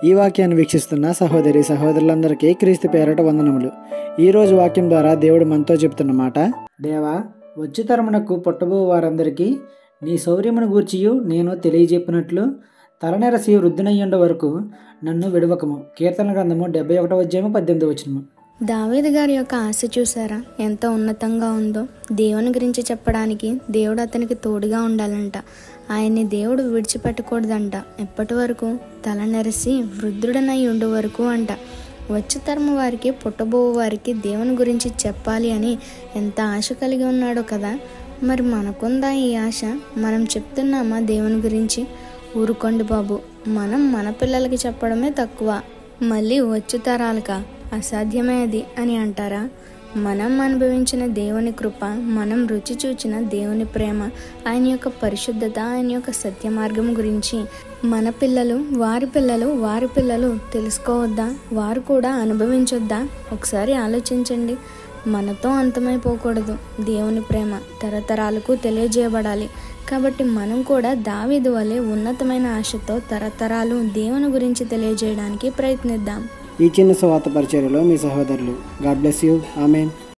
ఈ వాక్యాన్ని వీక్షిస్తున్న సహోదరి సహోదరులందరికీ క్రీస్తు పేరట వందనములు. ఈరోజు వాక్యం ద్వారా దేవుడు మనతో చెప్తున్న మాట: దేవా, వచ్చి తరమునకు పుట్టబో వారందరికీ నీ శౌర్యమును గూర్చియు నేను తెలియజెప్పినట్లు తలనెరసి వృద్ధునయ్యుండ వరకు నన్ను విడవకము. కీర్తన గ్రంథము 71:18. దావీదు గారి యొక్క ఆశ చూసారా ఎంత ఉన్నతంగా ఉందో. దేవుని గురించి చెప్పడానికి దేవుడు అతనికి తోడుగా ఉండాలంట. ఆయన్ని దేవుడు విడిచిపెట్టకూడదంట. ఎప్పటి వరకు? తల నెరసి వృద్ధుడనై ఉండే వరకు అంట. వచ్చే తరము వారికి, పుట్టబో వారికి దేవుని గురించి చెప్పాలి అని ఎంత ఆశ కలిగి ఉన్నాడో కదా. మరి మనకుందా ఈ ఆశ? మనం చెప్తున్నామా దేవుని గురించి? ఊరుకోండి బాబు, మనం మన పిల్లలకి చెప్పడమే తక్కువ, మళ్ళీ వచ్చే తరాలకా? అసాధ్యమే అది అని అంటారా? మనం అనుభవించిన దేవుని కృప, మనం రుచి చూచిన దేవుని ప్రేమ, ఆయన యొక్క పరిశుద్ధత, ఆయన యొక్క సత్య మార్గం గురించి మన పిల్లలు, వారి పిల్లలు, వారి పిల్లలు తెలుసుకోవద్దా? వారు కూడా అనుభవించొద్దా? ఒకసారి ఆలోచించండి. మనతో అంతమైపోకూడదు. దేవుని ప్రేమ తరతరాలకు తెలియజేయబడాలి. కాబట్టి మనం కూడా దావీదు వలె ఉన్నతమైన ఆశతో తరతరాలు దేవుని గురించి తెలియజేయడానికి ప్రయత్నిద్దాం. ఈ చిన్న సువార్త పరిచర్యలో మీ సహోదరులు. God bless you. ఆమేన్.